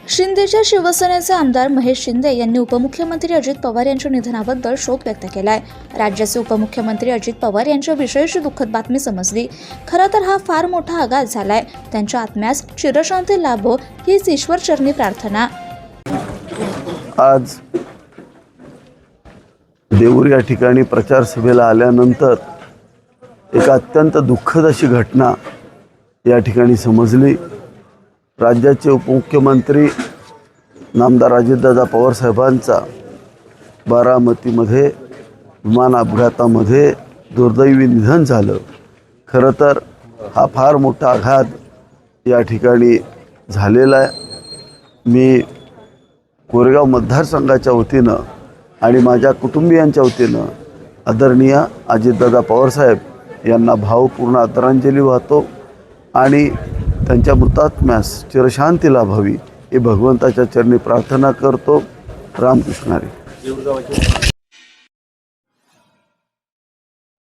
शिंदेच्या शिवसेनेचे आमदार महेश शिंदे यांनी उपमुख्यमंत्री अजित पवार यांच्या निधनाबद्दल शोक व्यक्त केलाय। राज्याचे उपमुख्यमंत्री अजित पवार यांच्या विशेष दुःखद बातमी समजली। खरं तर हा फार मोठा आघात झालाय। त्यांच्या आत्म्यास चिरशांती लाभो हीच ईश्वरचरणी प्रार्थना। आज देऊर या ठिकाणी प्रचार सभेला आल्यानंतर एक अत्यंत दुःखद अशी घटना या ठिकाणी समजली। राज्याचे उपमुख्यमंत्री नामदार अजितदादा पवार साहेबांचा बारामतीमध्ये विमान अपघातामध्ये दुर्दैवी निधन झालं। खरं तर हा फार मोठा आघात या ठिकाणी झालेला आहे। मी कोरेगाव मतदारसंघाच्या वतीनं आणि माझ्या कुटुंबियांच्या वतीनं आदरणीय अजितदादा पवार साहेब यांना भावपूर्ण आदरांजली वाहतो आणि त्यांच्या मृतात्म्यास चिरशांती लाभावी ही भगवंताच्या चरणी प्रार्थना करतो। रामकृष्ण हरी।